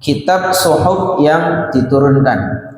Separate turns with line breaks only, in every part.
kitab suhuf yang diturunkan.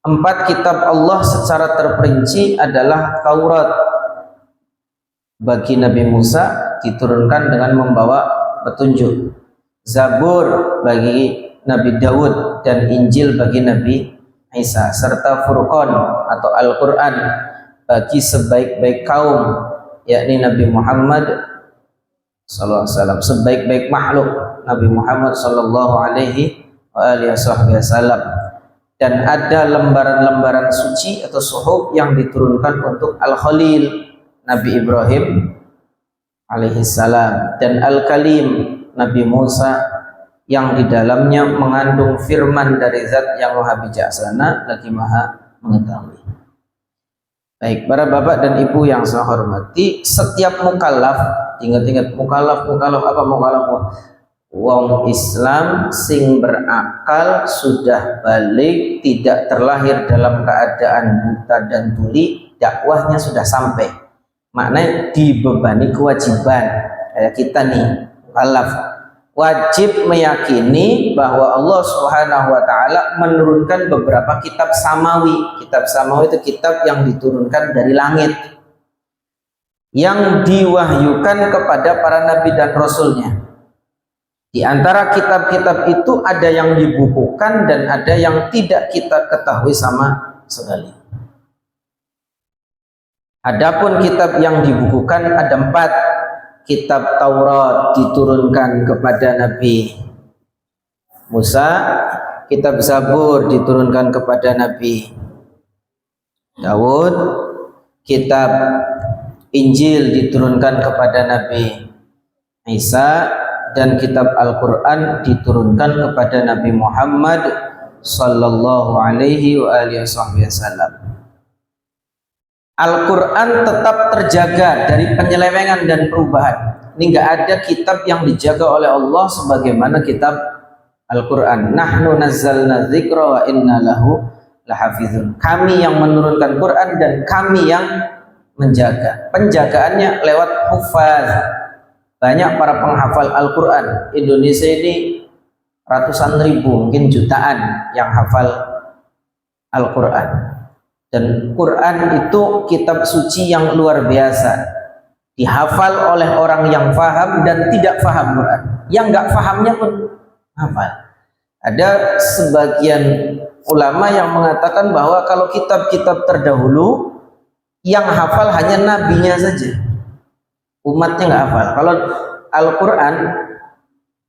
4 kitab Allah secara terperinci adalah Taurat bagi Nabi Musa diturunkan dengan membawa petunjuk, Zabur bagi Nabi Daud, dan Injil bagi Nabi Isa, serta Furqan atau Al-Quran bagi sebaik-baik kaum, yakni Nabi Muhammad sallallahu alaihi wasallam, sebaik-baik makhluk Nabi Muhammad sallallahu alaihi wasallam. Dan ada lembaran-lembaran suci atau suhuf yang diturunkan untuk Al-Khalil Nabi Ibrahim alaihissalam, dan Al-Kalim Nabi Musa yang di dalamnya mengandung firman dari Zat yang Maha Bijaksana lagi Maha Mengetahui. Baik, para bapak dan ibu yang saya hormati, setiap mukallaf, ingat-ingat mukallaf apa mukallaf? Wong Islam sing berakal, sudah balik, tidak terlahir dalam keadaan buta dan tuli, dakwahnya sudah sampai. Maknanya dibebani kewajiban. Kayak kita nih, mukallaf, wajib meyakini bahwa Allah Subhanahu wa taala menurunkan beberapa kitab samawi. Kitab samawi itu kitab yang diturunkan dari langit, yang diwahyukan kepada para nabi dan rasulnya. Di antara kitab-kitab itu ada yang dibukukan dan ada yang tidak kita ketahui sama sekali. Adapun kitab yang dibukukan ada 4. Kitab Taurat diturunkan kepada Nabi Musa, kitab Zabur diturunkan kepada Nabi Daud, kitab Injil diturunkan kepada Nabi Isa, dan kitab Al-Quran diturunkan kepada Nabi Muhammad sallallahu alaihi wasallam. Al-Quran tetap terjaga dari penyelewengan dan perubahan. Ini enggak ada kitab yang dijaga oleh Allah sebagaimana kitab Al-Quran. Nahnu nazzalna dzikra wa inna lahu lahafizun. Kami yang menurunkan Quran dan kami yang menjaga. Penjagaannya lewat hufaz. Banyak para penghafal Al-Quran. Indonesia ini ratusan ribu, mungkin jutaan yang hafal Al-Quran. Dan Quran itu kitab suci yang luar biasa, dihafal oleh orang yang faham dan tidak faham Quran. Yang nggak fahamnya pun hafal. Ada sebagian ulama yang mengatakan bahwa kalau kitab-kitab terdahulu yang hafal hanya nabinya saja, umatnya nggak hafal. Kalau Al-Quran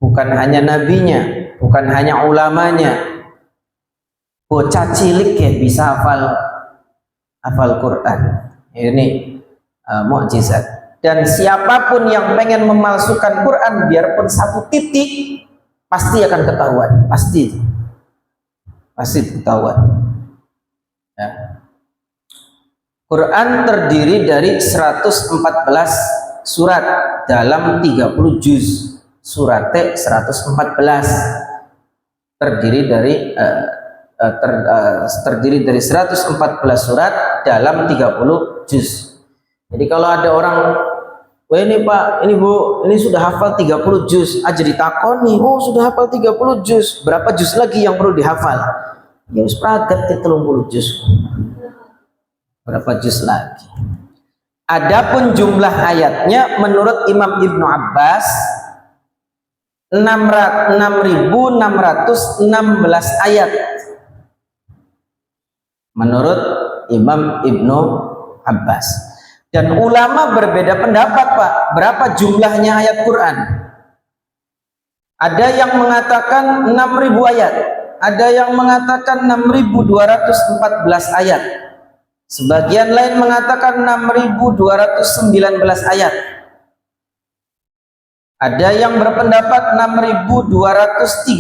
bukan hanya nabinya, bukan hanya ulamanya, bocah cilik ya bisa hafal Quran. Ini mukjizat. Dan siapapun yang pengen memalsukan Quran, biarpun 1 titik, pasti akan ketahuan. Pasti ketahuan. Ya. Quran terdiri dari 114 surat dalam 30 juz. Suratnya 114 terdiri dari 114 surat dalam 30 juz. Jadi kalau ada orang, wah ini Pak, ini Bu, ini sudah hafal 30 juz, aja ditakoni, oh sudah hafal 30 juz, berapa juz lagi yang perlu dihafal? Ya harus pragat di 30 juz. Berapa juz lagi? Adapun jumlah ayatnya menurut Imam Ibnu Abbas 6.616 ayat. Menurut Imam Ibnu Abbas. Dan ulama berbeda pendapat, Pak, berapa jumlahnya ayat Quran. Ada yang mengatakan 6.000 ayat, ada yang mengatakan 6.214 ayat, sebagian lain mengatakan 6.219 ayat, ada yang berpendapat 6.236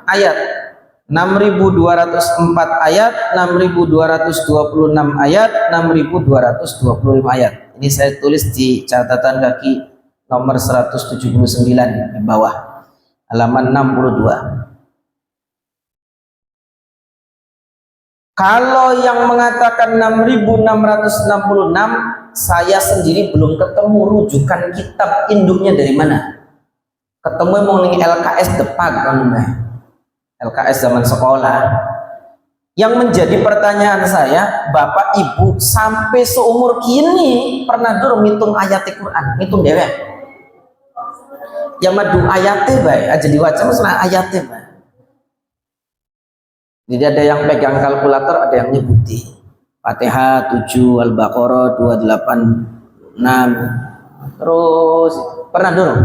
ayat, 6.204 ayat, 6.226 ayat, 6.225 ayat. Ini saya tulis di catatan kaki nomor 179 di bawah, halaman 62. Kalau yang mengatakan 6.666, saya sendiri belum ketemu rujukan kitab induknya dari mana. ketemu mau ning LKS depan kan Mbak. LKS zaman sekolah. Yang menjadi pertanyaan saya, Bapak Ibu sampai seumur kini pernah durung ngitung ayat Quran, ngitung dewek. Yang madu ayatnya baik, aja diwaca masalah ayatnya baik. Jadi ada yang pegang kalkulator, ada yang nyebuti Fatihah 7, Al-Baqarah 286. Terus pernah durung?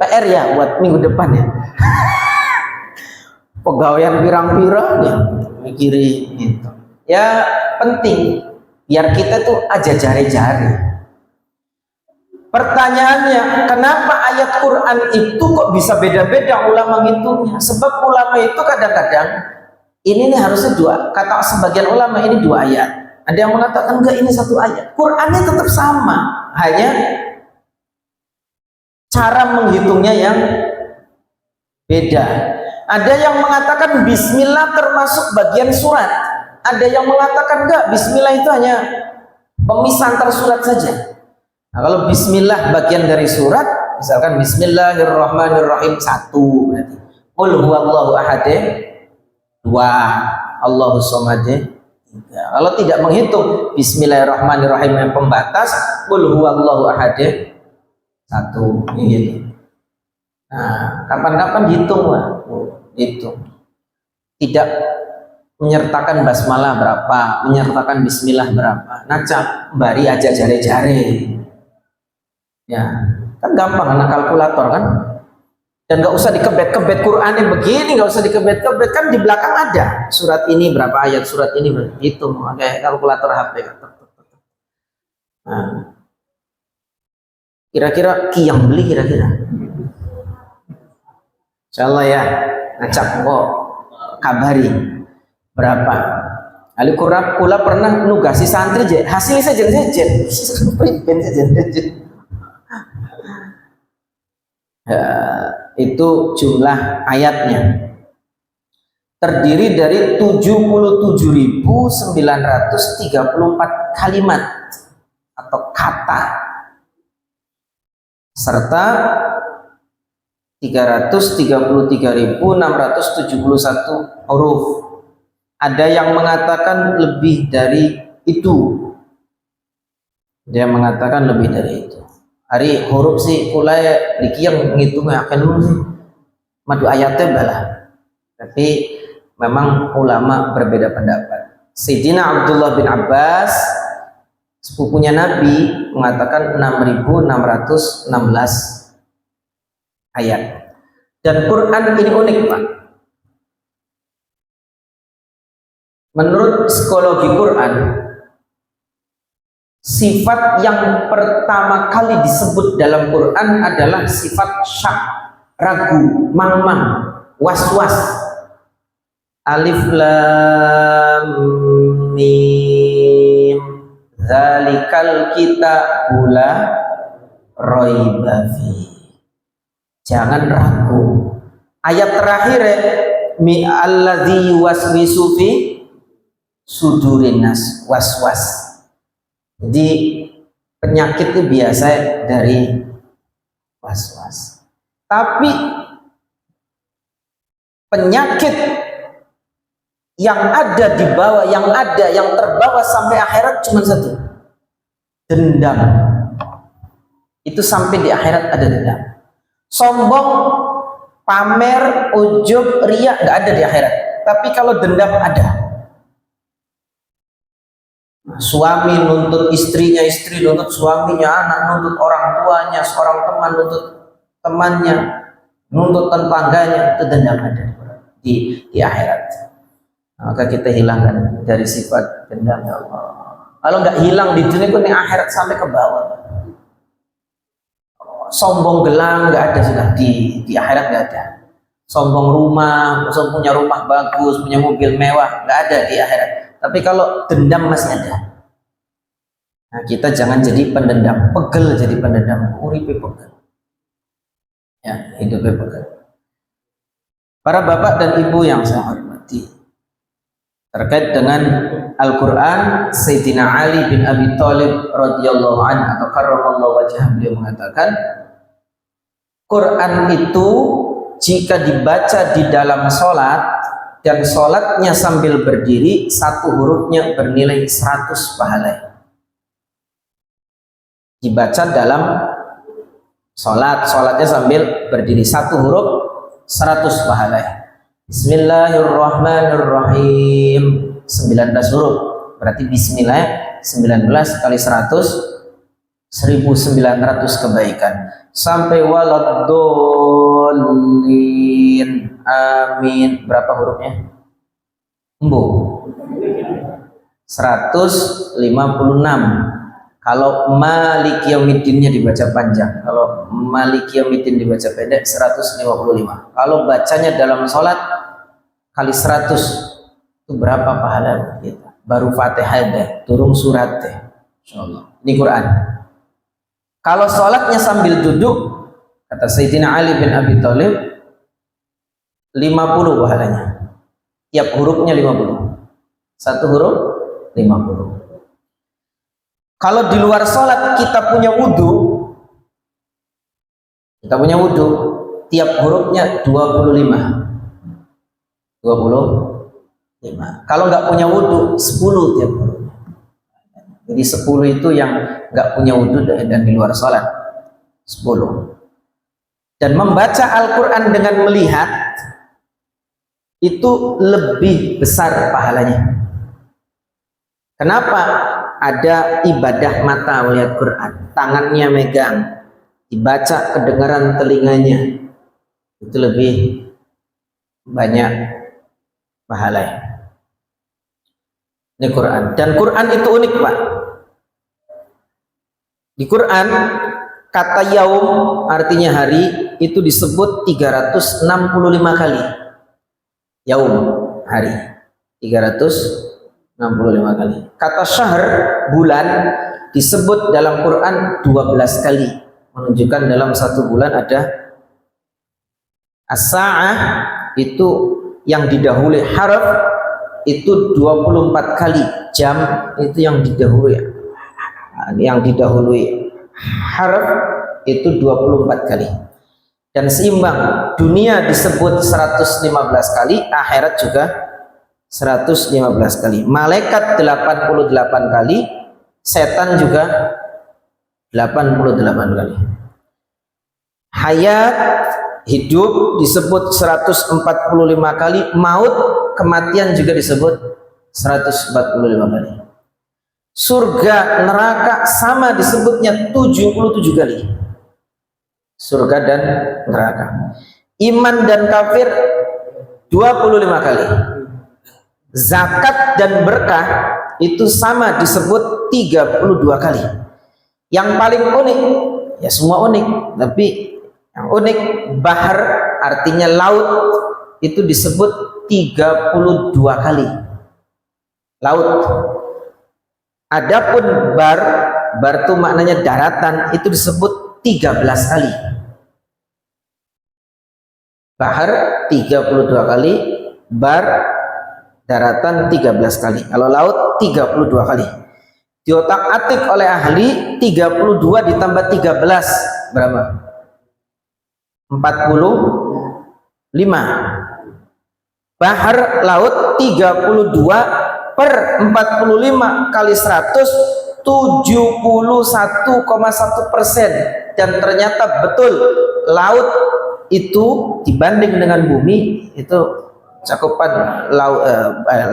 PR ya buat minggu depan ya. Pegawaian pirang-pirang ya mikirin gitu. Ya penting biar kita tuh aja jari-jari. Pertanyaannya, kenapa ayat Quran itu kok bisa beda-beda ulama ngitungnya? Sebab ulama itu kadang-kadang ini nih harusnya dua, kata sebagian ulama ini 2 ayat. Ada yang mengatakan enggak, ini 1 ayat. Qurannya tetap sama, hanya cara menghitungnya yang beda. Ada yang mengatakan bismillah termasuk bagian surat. Ada yang mengatakan enggak, bismillah itu hanya pemisah antar surat saja. Nah, kalau bismillah bagian dari surat, misalkan bismillahirrahmanirrahim 1 berarti. Qul huwallahu ahad 2, Allahus samad 3. Kalau tidak menghitung bismillahirrahmanirrahim yang pembatas, qul huwallahu ahad 1 gitu. Nah, kapan-kapan hitung lah, hitung. Tidak menyertakan basmalah berapa, menyertakan bismillah berapa. Naca bari aja jare-jare. Ya, kan gampang anak kalkulator kan. Dan nggak usah dikebet-kebet Qurannya begini, nggak usah dikebet-kebet, kan di belakang ada surat ini berapa ayat, surat ini berapa. Hitung pakai kalkulator HP. Nah, kira-kira yang beli kira-kira. Insyaallah ya, ngacak kok kabari berapa. Ali kula pernah nugasi santri je, hasilnya saja priben saja. Ya, itu jumlah ayatnya. Terdiri dari 77.934 kalimat atau kata serta 333.671 huruf. Ada yang mengatakan lebih dari itu. Dia mengatakan lebih dari itu. Hari huruf sih kulai diki yang ngitungnya akan dulu sih. Madu ayatnya balah. Tapi memang ulama berbeda pendapat. Sayyidina Abdullah bin Abbas sepupunya Nabi mengatakan 6.616 ayat. Dan Quran ini unik Pak. Menurut psikologi Quran, sifat yang pertama kali disebut dalam Quran adalah sifat syak, ragu, mang-mang, was-was. Alif lam mim zalikal kitabu la raiba fi. Jangan ragu. Ayat terakhir mi alladzi yuwaswisu fi sudurin nas, was-was. Jadi penyakit itu biasa dari was-was. Tapi penyakit yang ada di bawah, yang terbawa sampai akhirat cuma satu. Dendam. Itu sampai di akhirat ada dendam. Sombong, pamer, ujub, riya nggak ada di akhirat. Tapi kalau dendam ada. Nah, suami nuntut istrinya, istri nuntut suaminya, anak nuntut orang tuanya, seorang teman nuntut temannya, nuntut tetangganya, itu dendam ada di akhirat. Nah, maka kita hilangkan dari sifat dendam ya Allah. Kalau nggak hilang di dunia pun di akhirat sampai ke bawah. Sombong gelang nggak ada sudah di akhirat nggak ada. Sombong rumah, punya rumah bagus, punya mobil mewah nggak ada di akhirat. Tapi kalau dendam masih ada. Nah, kita jangan jadi pendendam, pegel jadi pendendam, uripe pegel. Ya, hidupnya pegel. Para bapak dan ibu yang saya hormati, terkait dengan Al-Quran, Sayyidina Ali bin Abi Thalib radhiyallahu anhu atau karramallahu wajhah, beliau mengatakan, Quran itu jika dibaca di dalam sholat dan sholatnya sambil berdiri, satu hurufnya bernilai 100 pahala. Dibaca dalam sholatnya sambil berdiri, satu huruf 100 pahala. Bismillahirrahmanirrahim, 19 huruf, berarti bismillah 19 kali 100, 1900 kebaikan. Sampai waladdallin, amin, berapa hurufnya? 156. Kalau Maliki Yaumiddinnya dibaca panjang, kalau Maliki Yaumiddin dibaca pendek 155. Kalau bacanya dalam sholat kali 100 itu berapa pahala kita? Baru Fatihah deh, turun surat deh. Insyaallah. Ini Quran. Kalau sholatnya sambil duduk, kata Sayyidina Ali bin Abi Thalib, 50 pahalanya. Tiap hurufnya 50. Satu huruf 50. Kalau di luar sholat kita punya wudhu, tiap hurufnya 25. Kalau nggak punya wudhu, 10 tiap hurufnya. Jadi 10 itu yang nggak punya wudhu dan di luar sholat, 10. Dan membaca Al-Quran dengan melihat itu lebih besar pahalanya. Kenapa? Ada ibadah mata melihat Quran, tangannya megang, dibaca kedengaran telinganya, itu lebih banyak pahalanya. Ini Quran, dan Quran itu unik, Pak. Di Quran kata yaum artinya hari itu disebut 365 kali. Yaum, hari, 365 kali. Kata syahr, bulan, disebut dalam Quran 12 kali, menunjukkan dalam satu bulan ada as-sa'ah, itu yang didahului harf itu 24 kali, jam itu yang didahului harf itu 24 kali. Dan seimbang, dunia disebut 115 kali, akhirat juga 115 kali, malaikat 88 kali, setan juga 88 kali. Hayat, hidup disebut 145 kali, maut, kematian juga disebut 145 kali. Surga, neraka sama disebutnya 77 kali. Surga dan neraka. Iman dan kafir 25 kali. Zakat dan berkah itu sama disebut 32 kali. Yang paling unik, ya semua unik, tapi yang unik, bahar artinya laut, itu disebut 32 kali. Laut. Adapun bar itu maknanya daratan, itu disebut 13 kali. Bahar 32 kali, bar daratan 13 kali. Kalau laut 32 kali. Diotak-atik oleh ahli, 32 ditambah 13 berapa? 45. Bahar laut 32 per 45 kali 100, 71,1%. Dan ternyata betul, laut itu dibanding dengan bumi itu cakupan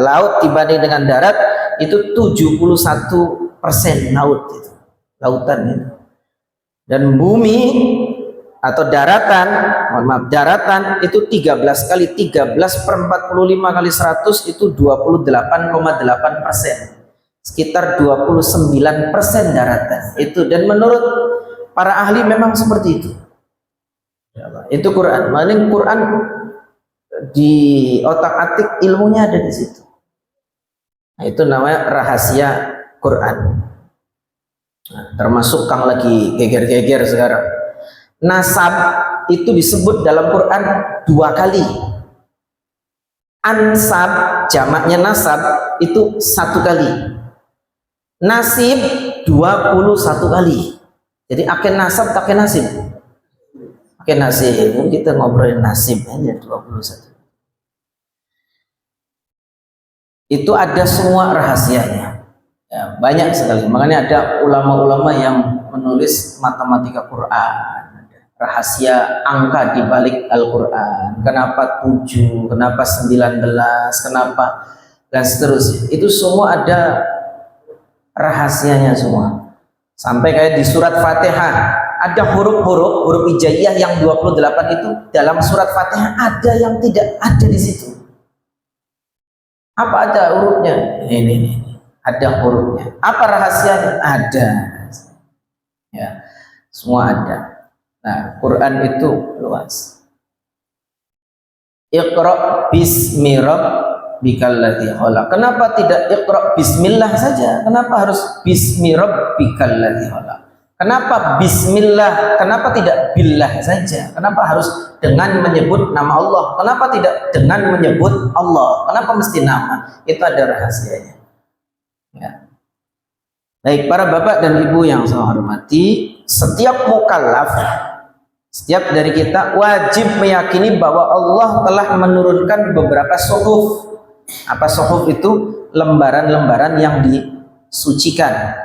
laut dibanding dengan darat itu 71% laut itu, lautan itu. Dan bumi atau daratan, daratan itu 13 kali, 13 per 45 kali 100 itu 28,8%, sekitar 29% daratan itu. Dan menurut para ahli memang seperti itu. Itu Quran. Maksudnya Quran di otak-atik ilmunya ada di situ. Nah, itu namanya rahasia Quran. Nah, termasuk Kang lagi geger-geger sekarang. Nasab itu disebut dalam Quran 2 kali. Ansab, jamaknya nasab, itu 1 kali. Nasib 21 kali. Jadi akhir nasab, akhir nasib. Oke, nasib. Kita ngobrolin nasib aja 21. Itu ada semua rahasianya. Ya, banyak sekali. Makanya ada ulama-ulama yang menulis matematika Quran, rahasia angka di balik Al-Quran. Kenapa 7, kenapa 19, kenapa dan seterusnya. Itu semua ada rahasianya semua. Sampai kayak di surat Fatihah ada huruf hijaiyah yang 28 itu dalam surat Fatihah ada yang tidak ada di situ. Apa ada hurufnya? Ini. Ada hurufnya. Apa rahasianya? Ada. Ya, semua ada. Nah, Quran itu luas. Iqra bismi rabbikal ladzi khalaq. Kenapa tidak iqra bismillah saja? Kenapa harus bismi rabbikal ladzi khalaq? Kenapa bismillah? Kenapa tidak billah saja? Kenapa harus dengan menyebut nama Allah? Kenapa tidak dengan menyebut Allah? Kenapa mesti nama? Itu ada rahasianya. Ya. Baik, para bapak dan ibu yang saya hormati, setiap mukallaf, setiap dari kita wajib meyakini bahwa Allah telah menurunkan beberapa suhuf. Apa suhuf itu? Lembaran-lembaran yang disucikan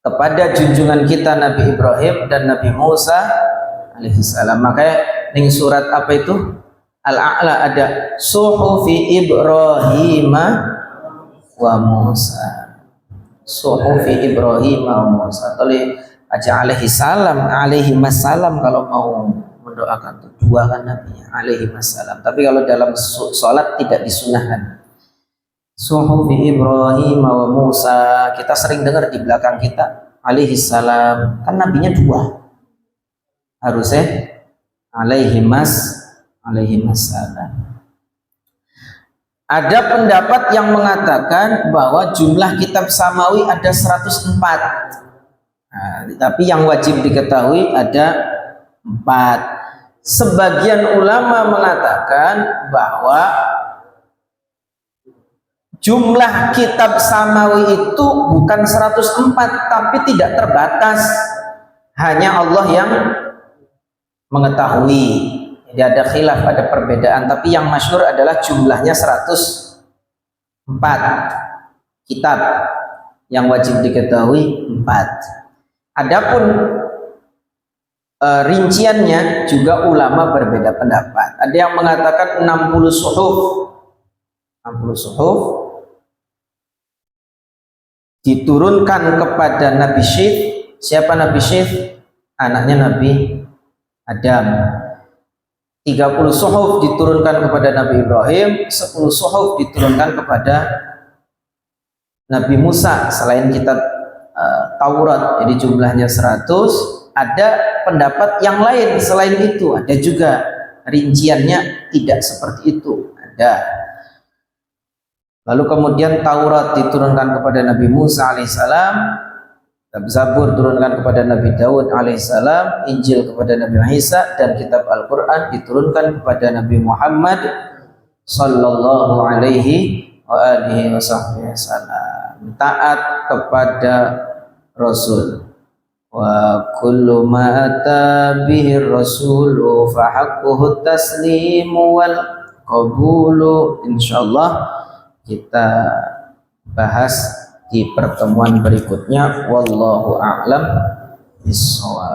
kepada junjungan kita Nabi Ibrahim dan Nabi Musa alaihissalam. Makanya di surat apa itu? Al-A'la ada suhufi Ibrahim wa Musa. Suhufi Ibrahim wa Musa. Oleh aja alaihi salam kalau mau mendoakan tuh dua kan nabinya alaihi salam. Tapi kalau dalam sholat tidak disunahkan. Suhufi Ibrahim wa Musa, kita sering dengar di belakang kita alaihi salam, kan nabinya dua, harusnya alaihi salam. Ada pendapat yang mengatakan bahwa jumlah kitab samawi ada 104. Nah, tapi yang wajib diketahui ada 4. Sebagian ulama mengatakan bahwa jumlah kitab samawi itu bukan 104, tapi tidak terbatas. Hanya Allah yang mengetahui. Jadi ada khilaf, ada perbedaan, tapi yang masyhur adalah jumlahnya 104 kitab yang wajib diketahui 4. Adapun rinciannya juga ulama berbeda pendapat. Ada yang mengatakan 60 suhuf. 60 suhuf diturunkan kepada Nabi Syith. Siapa Nabi Syith? Anaknya Nabi Adam. 30 suhuf diturunkan kepada Nabi Ibrahim, 10 suhuf diturunkan kepada Nabi Musa selain kitab Taurat. Jadi jumlahnya 100. Ada pendapat yang lain selain itu, ada juga rinciannya tidak seperti itu, ada. Lalu kemudian Taurat diturunkan kepada Nabi Musa alaihissalam, Zabur diturunkan kepada Nabi Daud alaihissalam, Injil kepada Nabi Isa, dan kitab Al-Quran diturunkan kepada Nabi Muhammad sallallahu alaihi wa alihi wasallam. Taat kepada Rasul. Wa kullu ma ata bihi rasulu fa haqquhu taslimu wal qabulu. Insyaallah kita bahas di pertemuan berikutnya. Wallahu a'lam bishawab.